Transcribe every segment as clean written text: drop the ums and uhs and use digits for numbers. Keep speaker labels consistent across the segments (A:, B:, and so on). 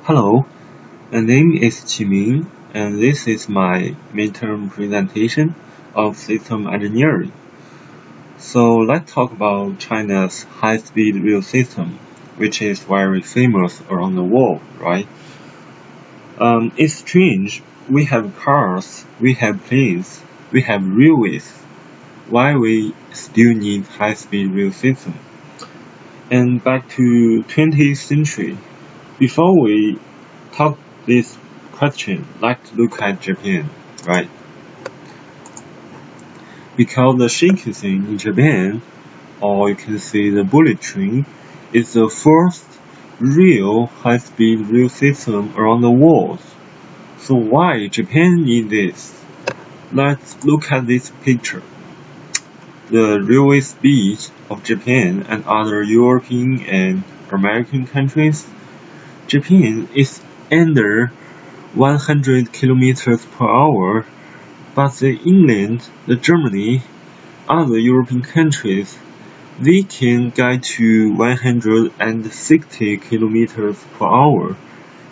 A: Hello, my name is Qiming, and this is my midterm presentation of system engineering. So let's talk about China's high-speed rail system, which is very famous around the world, right? It's strange. We have cars, we have planes, we have railways. Why we still need high-speed rail system? And back to 20th century, before we talk this question, let's look at Japan, right? Because the Shinkansen in Japan, or you can say the bullet train, is the first real high-speed rail system around the world. So why Japan need this? Let's look at this picture. The railway speed of Japan and other European and American countries. Japan is under 100 kilometers per hour, but the England, the Germany, other European countries, they can get to 160 kilometers per hour.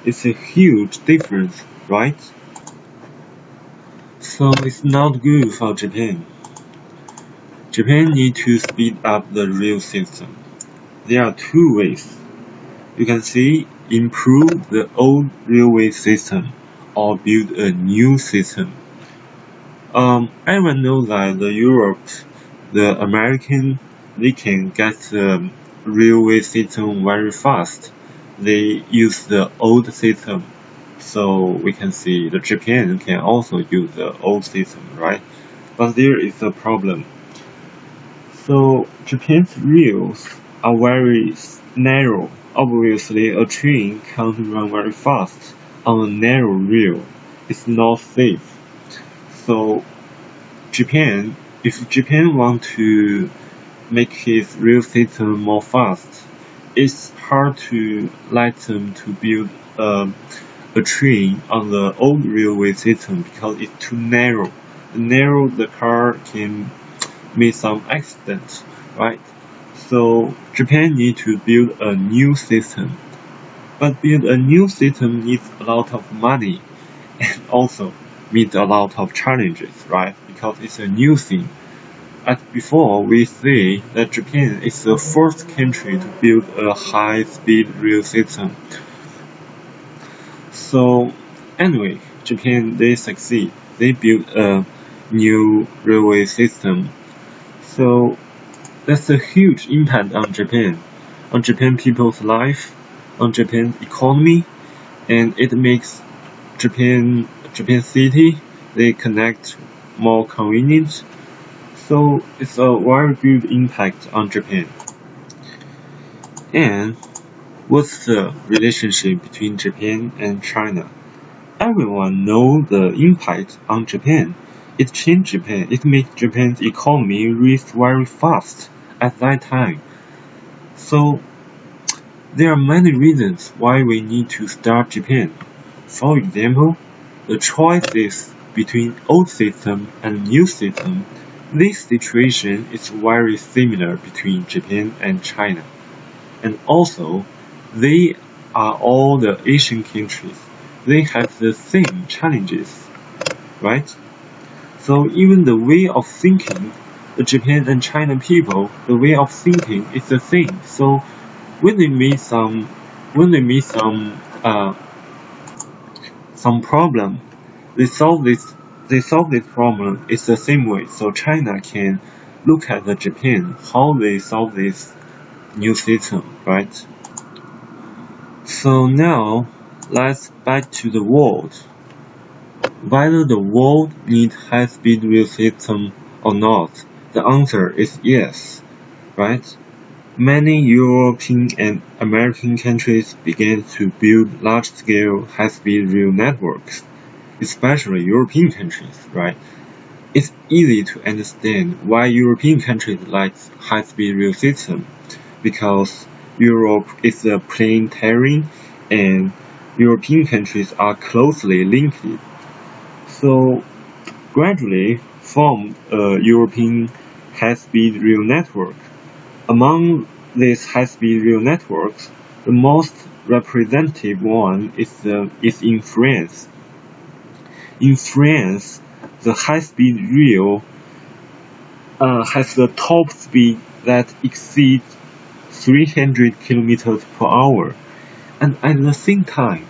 A: It's a huge difference, right? So it's not good for Japan. Japan needs to speed up the rail system. There are two ways. You can see improve the old railway system or build a new system. Everyone knows that the Europe, the American, they can get the railway system very fast. They use the old system. So we can see the Japan can also use the old system, right? But there is a problem. So Japan's rails are very narrow. Obviously, a train can't run very fast on a narrow rail. It's not safe. So if Japan want to make his rail system more fast, it's hard to let them to build a train on the old railway system because it's too narrow. The car can make some accidents, right? So Japan need to build a new system. But build a new system needs a lot of money and also meet a lot of challenges, right? Because it's a new thing. As before, we say that Japan is the first country to build a high-speed rail system. So anyway, Japan, they succeed. They built a new railway system. So that's a huge impact on Japan people's life, on Japan economy, and it makes Japan city, they connect more convenient. So it's a very good impact on Japan. And what's the relationship between Japan and China? Everyone knows the impact on Japan. It changed Japan. It made Japan's economy rise very fast at that time. So there are many reasons why we need to start Japan. For example, the choices between old system and new system. This situation is very similar between Japan and China. And also, they are all the Asian countries. They have the same challenges, right? So even the way of thinking, the Japan and China people, the way of thinking is the same. So when they meet some problem, they solve this problem. It's the same way. So China can look at the Japan how they solve this new system, right? So now let's back to the world. Whether the world needs high-speed rail system or not, the answer is yes, right? Many European and American countries began to build large-scale high-speed rail networks, especially European countries, right? It's easy to understand why European countries like high-speed rail system, because Europe is a plain terrain and European countries are closely linked. So gradually formed a European high-speed rail network. Among these high-speed rail networks, The most representative one is in France. In France, the high-speed rail has the top speed that exceeds 300 kilometers per hour, and at the same time,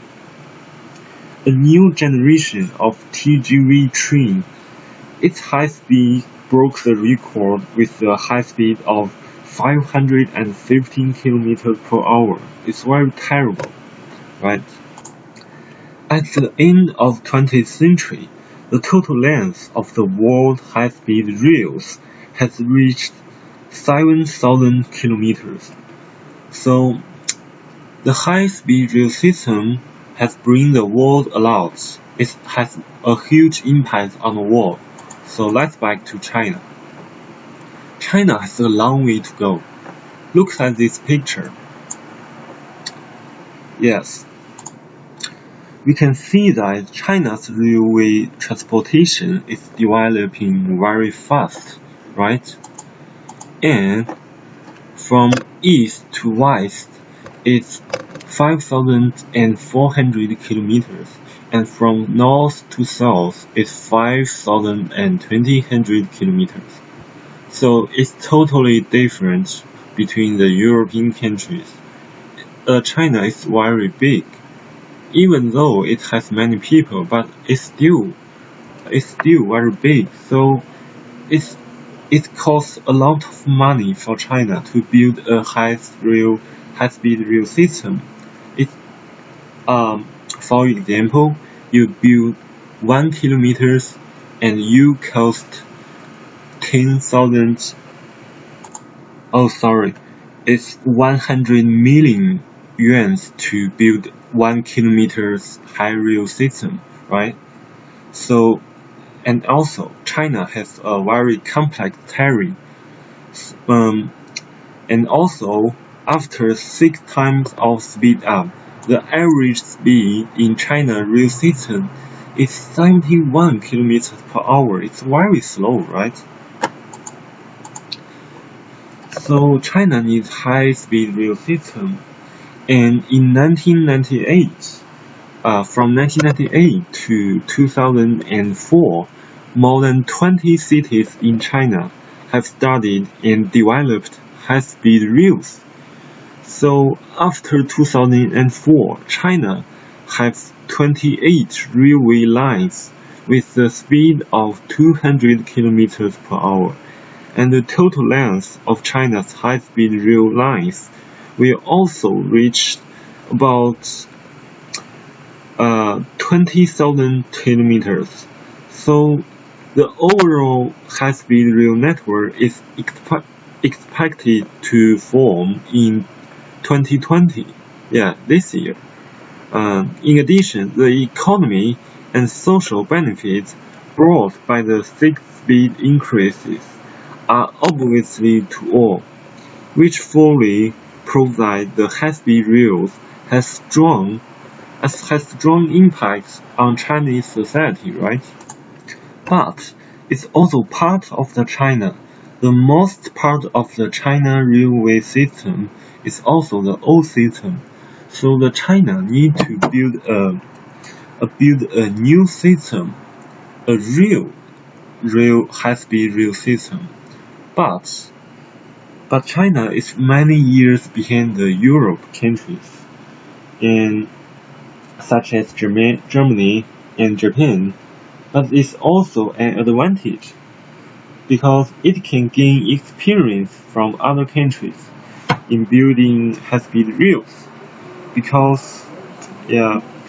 A: a new generation of TGV train, its high speed broke the record with a high speed of 515 kilometers per hour. It's very terrible, right? At the end of 20th century, the total length of the world high-speed rails has reached 7,000 kilometers. So, the high-speed rail system has bring the world a lot. It has a huge impact on the world. So let's back to China. China has a long way to go. Look at this picture. Yes. We can see that China's railway transportation is developing very fast, right? And from east to west, it's 5,400 kilometers, and from north to south, it's 5,200 kilometers. So it's totally different between the European countries. China is very big. Even though it has many people, but it's still very big. So it costs a lot of money for China to build a high-speed rail system. For example, you build 1 kilometer and you cost 10,000. Oh, sorry, it's 100 million yuan to build 1 kilometer's high rail system, right? So, and also China has a very complex terrain. And also after 6 times of speed up, the average speed in China rail system is 71 kilometers per hour. It's very slow, right? So China needs high-speed rail system. And in 1998, from 1998 to 2004, more than 20 cities in China have studied and developed high-speed rails. So after 2004, China has 28 railway lines with the speed of 200 kilometers per hour, and the total length of China's high-speed rail lines will also reach about 20,000 kilometers. So the overall high-speed rail network is expected to form in 2020, this year. In addition, the economy and social benefits brought by the 6-speed increases are obviously to all, which fully proves that the high-speed rails has strong impacts on Chinese society, right? But it's also part of the China. The most part of the China railway system is also the old system. So the China need to build a new system, a real high-speed rail system. But China is many years behind the Europe countries, and such as Germany and Japan. But it's also an advantage because it can gain experience from other countries in building high-speed rails. Because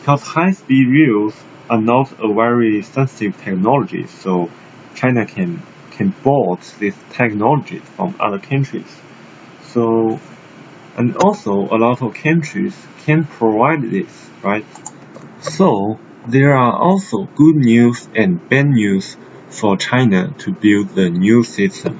A: high-speed rails are not a very sensitive technology, so China can borrow this technology from other countries. So, and also a lot of countries can provide this, right? So there are also good news and bad news for China to build the new system.